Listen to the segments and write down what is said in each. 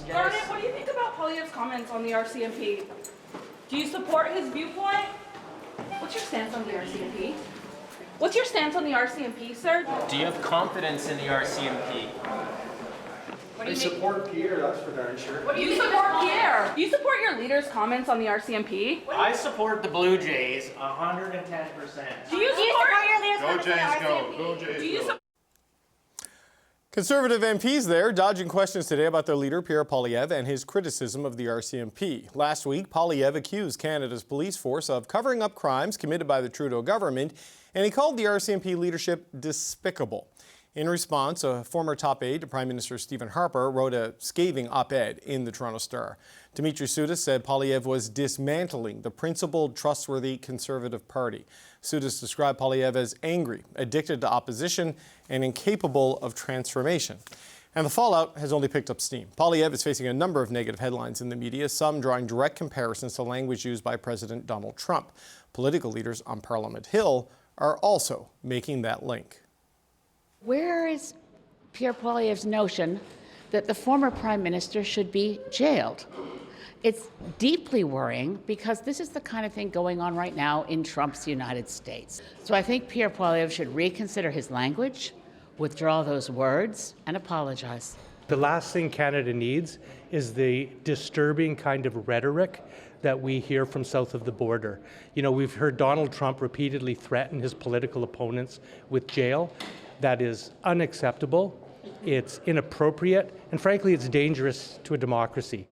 Garnet, what do you think about Poilievre's comments on the RCMP? Do you support his viewpoint? What's your stance on the RCMP? What's your stance on the RCMP, sir? Do you have confidence in the RCMP? I support Pierre, that's for darn sure. What do you support Pierre? Do you support your leader's comments on the RCMP? I support the Blue Jays 110%. Do you support your leader's Go comments on the Jays, go. RCMP? Go Jays, Do you go. support Conservative MPs there dodging questions today about their leader, Pierre Poilievre, and his criticism of the RCMP. Last week, Poilievre accused Canada's police force of covering up crimes committed by the Trudeau government, and he called the RCMP leadership despicable. In response, a former top aide to Prime Minister Stephen Harper wrote a scathing op-ed in the Toronto Star. Dimitri Soudis said Poilievre was dismantling the principled, trustworthy Conservative Party. Soudis described Poilievre as angry, addicted to opposition, and incapable of transformation. And the fallout has only picked up steam. Poilievre is facing a number of negative headlines in the media, some drawing direct comparisons to language used by President Donald Trump. Political leaders on Parliament Hill are also making that link. Where is Pierre Poilievre's notion that the former Prime Minister should be jailed? It's deeply worrying because this is the kind of thing going on right now in Trump's United States. So I think Pierre Poilievre should reconsider his language, withdraw those words, and apologize. The last thing Canada needs is the disturbing kind of rhetoric that we hear from south of the border. You know, we've heard Donald Trump repeatedly threaten his political opponents with jail. That is unacceptable, it's inappropriate, and frankly, it's dangerous to a democracy.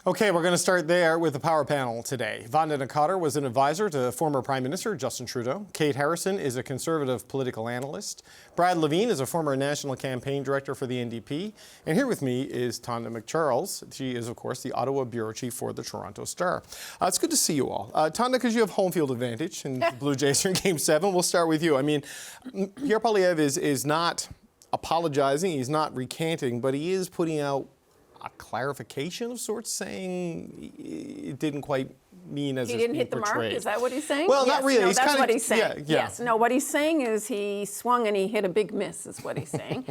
Okay, we're going to start there with the power panel today. Vanda Nakhater was an advisor to former Prime Minister Justin Trudeau. Kate Harrison is a Conservative political analyst. Brad Levine is a former national campaign director for the NDP. And here with me is Tonda McCharles. She is, of course, the Ottawa bureau chief for the Toronto Star. It's good to see you all. Tonda, because you have home field advantage and the Blue Jays are in Game 7, we'll start with you. I mean, Pierre Poilievre is not apologizing, he's not recanting, but he is putting out a clarification of sorts, saying it didn't quite mean as he it's didn't being hit the portrayed. mark. Is that what he's saying? Well, yes, not really. No, He's that's kinda, what he's saying. Yeah. Yes. No, what he's saying is he swung and he hit a big miss. Is what he's saying.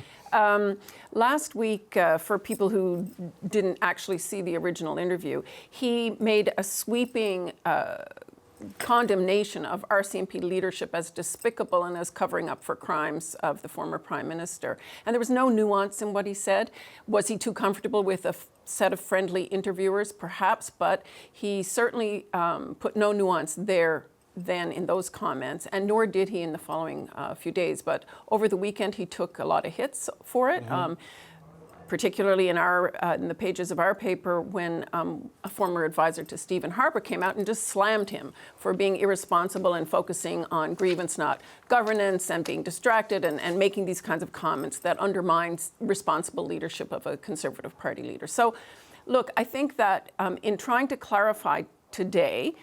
Last week, for people who didn't actually see the original interview, he made a sweeping condemnation of RCMP leadership as despicable and as covering up for crimes of the former Prime Minister. And there was no nuance in what he said. Was he too comfortable with a set of friendly interviewers? Perhaps, but he certainly put no nuance there then in those comments, and nor did he in the following few days. But over the weekend, he took a lot of hits for it. Particularly in the pages of our paper, when a former advisor to Stephen Harper came out and just slammed him for being irresponsible and focusing on grievance, not governance, and being distracted and making these kinds of comments that undermines responsible leadership of a Conservative Party leader. So, look, I think that in trying to clarify today,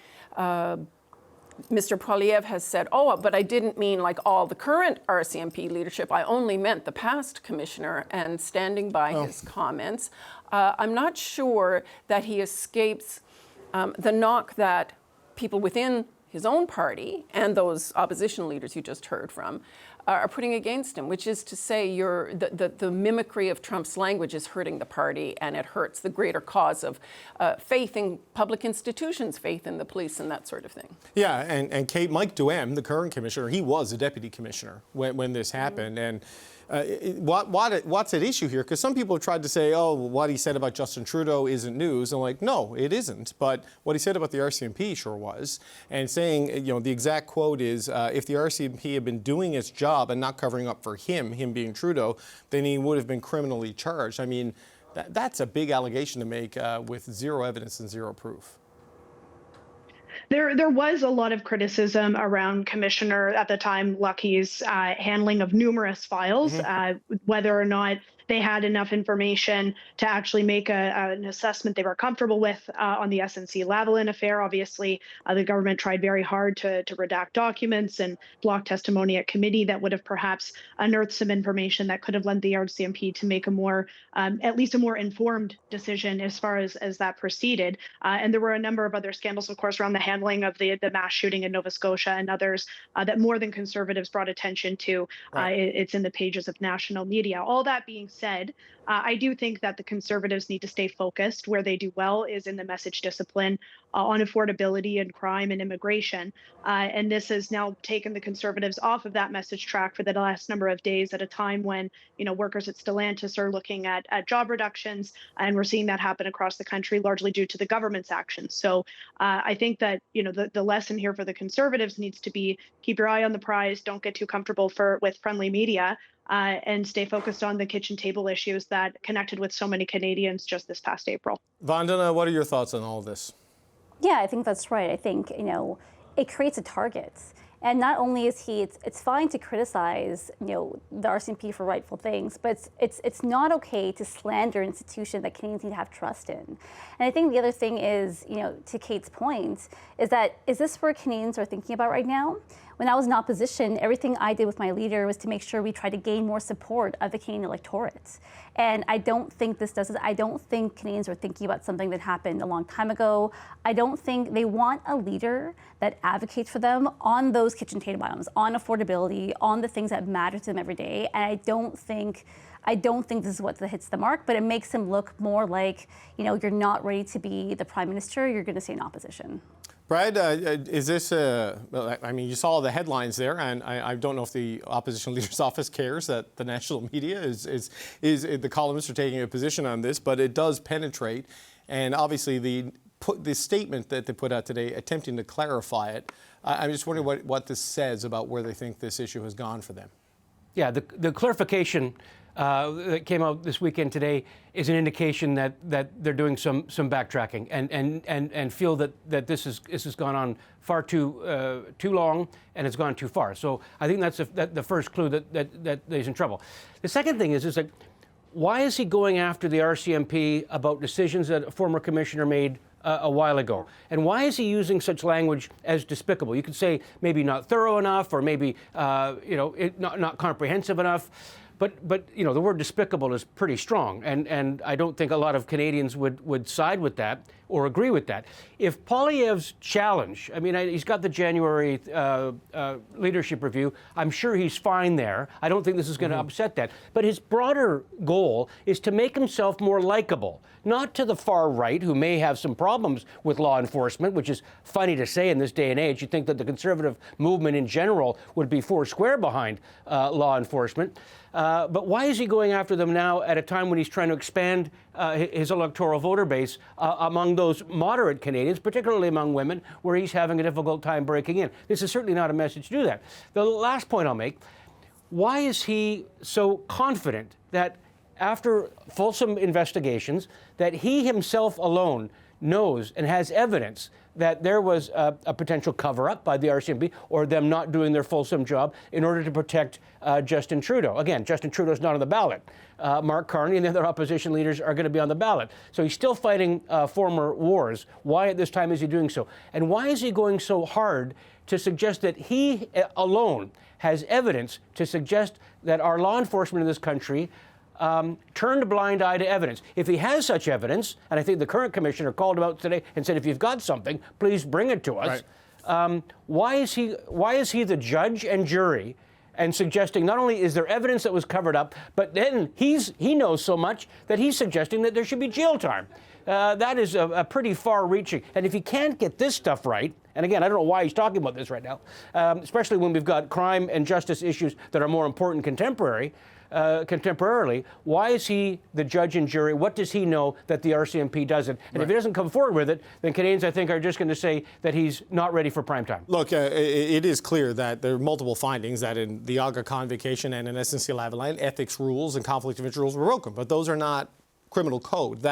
Mr. Poilievre has said, oh, but I didn't mean like all the current RCMP leadership. I only meant the past commissioner, and standing by his comments. I'm not sure that he escapes the knock that people within his own party and those opposition leaders you just heard from are putting against him, which is to say the mimicry of Trump's language is hurting the party, and it hurts the greater cause of faith in public institutions, faith in the police, and that sort of thing. Yeah, and Kate, Mike Duhem, the current commissioner, he was a deputy commissioner when this happened. And what's at issue here? Because some people have tried to say, oh, what he said about Justin Trudeau isn't news. And I'm like, no, it isn't. But what he said about the RCMP sure was. And saying, you know, the exact quote is, if the RCMP had been doing its job and not covering up for him being Trudeau, then he would have been criminally charged. I mean, that's a big allegation to make with zero evidence and zero proof. There was a lot of criticism around Commissioner, at the time, Lucky's handling of numerous files, whether or not they had enough information to actually make an assessment they were comfortable with on the SNC-Lavalin affair. Obviously, the government tried very hard to redact documents and block testimony at committee that would have perhaps unearthed some information that could have led the RCMP to make a more, at least a more informed decision as far as that proceeded. And there were a number of other scandals, of course, around the handling of the mass shooting in Nova Scotia and others that more than Conservatives brought attention to. It's in the pages of national media. All that being said, I do think that the Conservatives need to stay focused. Where they do well is in the message discipline on affordability and crime and immigration. And this has now taken the Conservatives off of that message track for the last number of days at a time when, workers at Stellantis are looking at job reductions. And we're seeing that happen across the country, largely due to the government's actions. So I think that, the lesson here for the Conservatives needs to be keep your eye on the prize. Don't get too comfortable with friendly media. And stay focused on the kitchen table issues that connected with so many Canadians just this past April. Vandana, what are your thoughts on all of this? Yeah, I think that's right. I think, it creates a target. And not only is it's fine to criticize, the RCMP for rightful things, but it's not okay to slander an institution that Canadians need to have trust in. And I think the other thing is, to Kate's point, is this where Canadians are thinking about right now? When I was in opposition, everything I did with my leader was to make sure we tried to gain more support of the Canadian electorate. And I don't think this does it. I don't think Canadians are thinking about something that happened a long time ago. I don't think they want a leader that advocates for them on those kitchen table items, on affordability, on the things that matter to them every day. And I don't think this is what hits the mark, but it makes him look more like, you're not ready to be the Prime Minister, you're going to stay in opposition. Brad, is this, you saw the headlines there, and I don't know if the opposition leader's office cares that the national media is the columnists are taking a position on this, but it does penetrate. And obviously the statement that they put out today, attempting to clarify it, I'm just wondering what this says about where they think this issue has gone for them. Yeah, the clarification that came out this weekend today is an indication that they're doing some backtracking and feel that this has gone on far too long and it's gone too far. So I think that's the first clue that he's in trouble. The second thing is like, why is he going after the RCMP about decisions that a former commissioner made a while ago? And why is he using such language as despicable? You could say maybe not thorough enough, or maybe not comprehensive enough. But the word despicable is pretty strong, and I don't think a lot of Canadians would side with that or agree with that. If Poilievre's challenge, he's got the January leadership review. I'm sure he's fine there. I don't think this is going to upset that. But his broader goal is to make himself more likable, not to the far right, who may have some problems with law enforcement, which is funny to say in this day and age. You'd think that the Conservative movement in general would be foursquare behind law enforcement. But why is he going after them now at a time when he's trying to expand his electoral voter base among those moderate Canadians, particularly among women, where he's having a difficult time breaking in? This is certainly not a message to do that. The last point I'll make, why is he so confident that after fulsome investigations that he himself alone knows and has evidence that there was a potential cover-up by the RCMP or them not doing their fulsome job in order to protect Justin Trudeau? Again, Justin Trudeau's not on the ballot. Mark Carney and the other opposition leaders are going to be on the ballot. So he's still fighting former wars. Why at this time is he doing so? And why is he going so hard to suggest that he alone has evidence to suggest that our law enforcement in this country turned a blind eye to evidence? If he has such evidence, and I think the current commissioner called him out today and said, if you've got something, please bring it to us. Right. Why is he the judge and jury and suggesting not only is there evidence that was covered up, but then he knows so much that he's suggesting that there should be jail time? That is a pretty far-reaching. And if he can't get this stuff right, and again, I don't know why he's talking about this right now, especially when we've got crime and justice issues that are more important contemporarily, why is he the judge and jury? What does he know that the RCMP doesn't? And right. If he doesn't come forward with it, then Canadians, I think, are just going to say that he's not ready for prime time. Look, it is clear that there are multiple findings that in the Aga Convocation and in SNC-Lavalin, ethics rules and conflict of interest rules were broken. But those are not criminal code.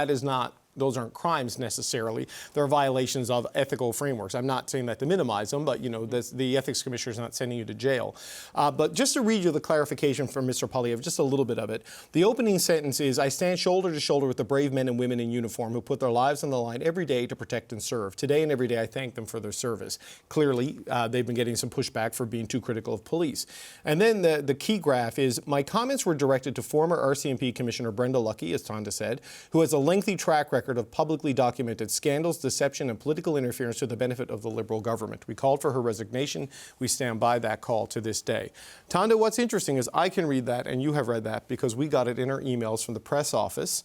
Those aren't crimes necessarily. They're violations of ethical frameworks. I'm not saying that to minimize them, but the ethics commissioner is not sending you to jail. But just to read you the clarification from Mr. Poilievre, just a little bit of it. The opening sentence is, I stand shoulder to shoulder with the brave men and women in uniform who put their lives on the line every day to protect and serve. Today and every day I thank them for their service. Clearly, they've been getting some pushback for being too critical of police. And then the key graph is, my comments were directed to former RCMP Commissioner Brenda Lucki, as Tonda said, who has a lengthy track record record of publicly documented scandals, deception, and political interference to the benefit of the Liberal government. We called for her resignation. We stand by that call to this day. Tanda, what's interesting is I can read that, and you have read that, because we got it in our emails from the press office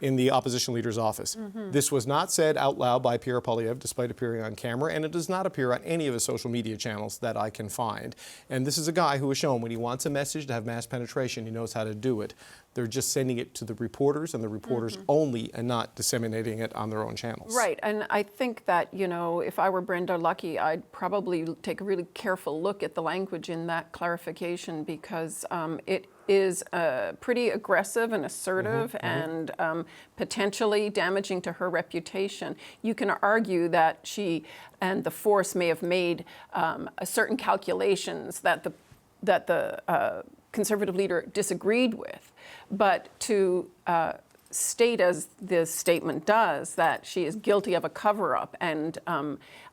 in the opposition leader's office. This was not said out loud by Pierre Poilievre, despite appearing on camera, and it does not appear on any of his social media channels that I can find. And this is a guy who has shown when he wants a message to have mass penetration, he knows how to do it. They're just sending it to the reporters, and the reporters only, and not disseminating it on their own channels. Right, and I think that, you know, if I were Brenda Lucki, I'd probably take a really careful look at the language in that clarification, because it is pretty aggressive and assertive and potentially damaging to her reputation. You can argue that she and the force may have made certain calculations that the Conservative leader disagreed with, but to state, as this statement does, that she is guilty of a cover-up, and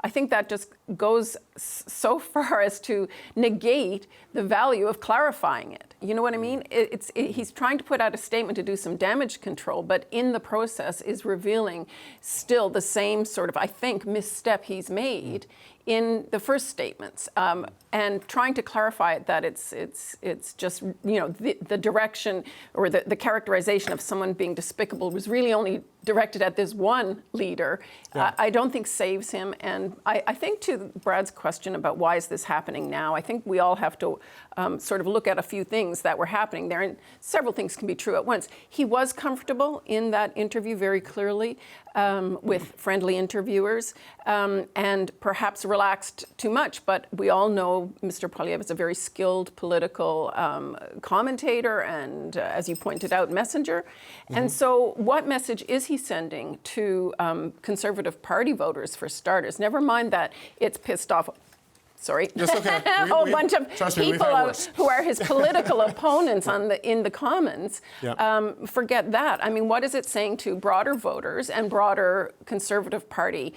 I think that just goes so far as to negate the value of clarifying it. You know what I mean? He's trying to put out a statement to do some damage control, but in the process is revealing still the same sort of, I think, misstep he's made in the first statements, and trying to clarify it that it's just, you know, the direction or the characterization of someone being despicable was really only directed at this one leader. I don't think saves him. And I think to Brad's question about why is this happening now, I think we all have to sort of look at a few things that were happening there, and several things can be true at once. He was comfortable in that interview very clearly with friendly interviewers, and perhaps relaxed too much, but we all know Mr. Poilievre is a very skilled political commentator and, as you pointed out, messenger. And so what message is he sending to Conservative Party voters, for starters? Never mind that it's pissed off. Sorry. That's okay. A whole bunch of people who are his political opponents in the Commons. Forget that. I mean, what is it saying to broader voters and broader Conservative Party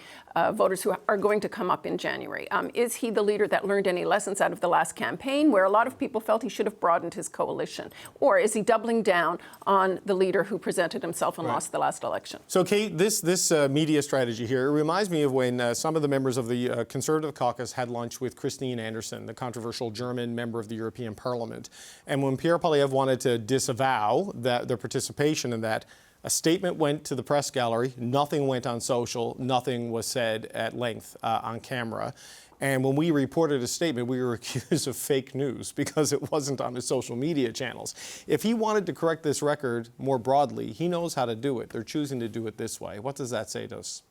voters who are going to come up in January? Is he the leader that learned any lessons out of the last campaign, where a lot of people felt he should have broadened his coalition? Or is he doubling down on the leader who presented himself and lost the last election? So, Kate, this media strategy here, it reminds me of when some of the members of the Conservative caucus had lunch with Christine Anderson, the controversial German member of the European Parliament. And when Pierre Poilievre wanted to disavow their participation in that, a statement went to the press gallery, nothing went on social, nothing was said at length on camera. And when we reported a statement, we were accused of fake news because it wasn't on his social media channels. If he wanted to correct this record more broadly, he knows how to do it. They're choosing to do it this way. What does that say to us?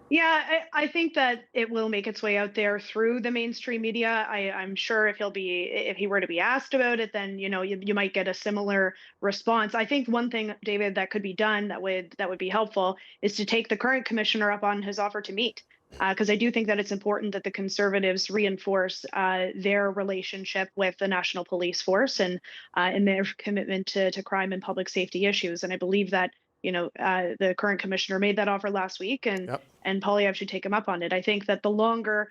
Yeah, I think that it will make its way out there through the mainstream media. I'm sure if he were to be asked about it, then you might get a similar response. I think one thing, David, that could be done that would be helpful is to take the current commissioner up on his offer to meet, because I do think that it's important that the Conservatives reinforce their relationship with the National Police Force and their commitment to crime and public safety issues. And I believe that the current commissioner made that offer last week, and Poilievre should take him up on it. I think that the longer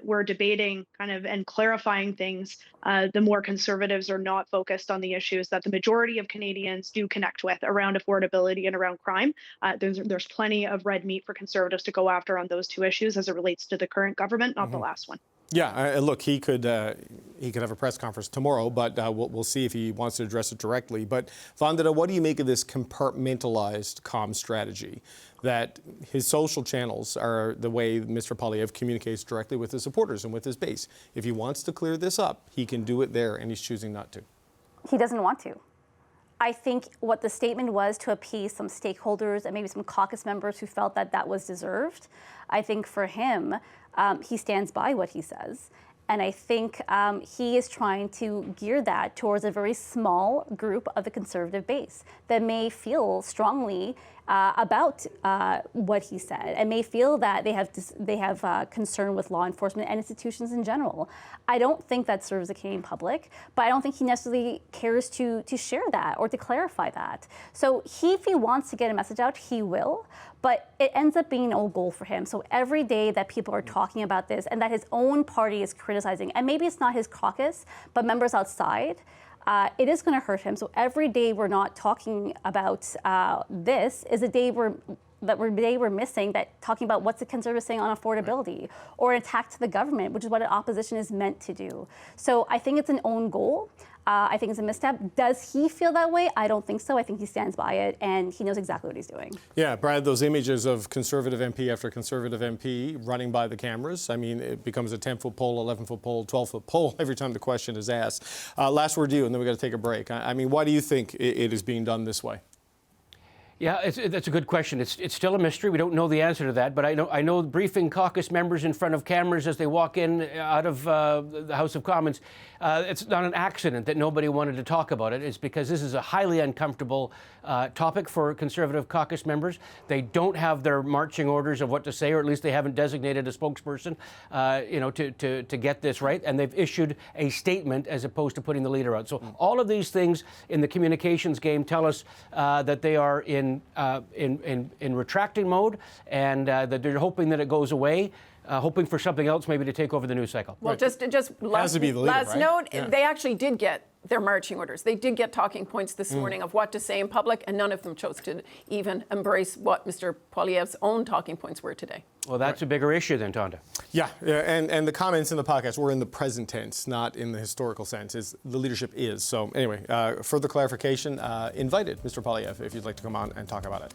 we're debating and clarifying things, the more Conservatives are not focused on the issues that the majority of Canadians do connect with around affordability and around crime. There's plenty of red meat for Conservatives to go after on those two issues as it relates to the current government, not the last one. Yeah, look, he could have a press conference tomorrow, but we'll see if he wants to address it directly. But Vandana, what do you make of this compartmentalized comm strategy, that his social channels are the way Mr. Poilievre communicates directly with his supporters and with his base? If he wants to clear this up, he can do it there, and he's choosing not to. He doesn't want to. I think what the statement was to appease some stakeholders and maybe some caucus members who felt that that was deserved. I think for him, he stands by what he says. And I think he is trying to gear that towards a very small group of the Conservative base that may feel strongly about what he said and may feel that they have concern with law enforcement and institutions in general. I don't think that serves the Canadian public, but I don't think he necessarily cares to share that or to clarify that. So if he wants to get a message out, he will, but it ends up being an old goal for him. So every day that people are talking about this and that his own party is criticizing, and maybe it's not his caucus, but members outside, it is going to hurt him. So every day we're not talking about this is a day we're missing that talking about what's the Conservatives saying on affordability or an attack to the government, which is what an opposition is meant to do. So I think it's an own goal. I think it's a misstep. Does he feel that way? I don't think so. I think he stands by it, and he knows exactly what he's doing. Yeah, Brad, those images of Conservative MP after Conservative MP running by the cameras, I mean, it becomes a 10-foot pole, 11-foot pole, 12-foot pole every time the question is asked. Last word to you, and then we've got to take a break. I mean, why do you think it is being done this way? Yeah, that's a good question. It's still a mystery. We don't know the answer to that. But I know briefing caucus members in front of cameras as they walk in out of the House of Commons. It's not an accident that nobody wanted to talk about it. It's because this is a highly uncomfortable topic for Conservative caucus members. They don't have their marching orders of what to say, or at least they haven't designated a spokesperson, to get this right. And they've issued a statement as opposed to putting the leader out. So all of these things in the communications game tell us that they are in retracting mode, and that they're hoping that it goes away, hoping for something else maybe to take over the news cycle. Well, just last, to be the leader, last right? note, Yeah. they actually did get their marching orders. They did get talking points this morning of what to say in public, and none of them chose to even embrace what Mr. Poilievre's own talking points were today. Well, that's a bigger issue than Tonda. Yeah, and the comments in the podcast were in the present tense, not in the historical sense, as the leadership is. So anyway, further clarification, invited, Mr. Poilievre, if you'd like to come on and talk about it.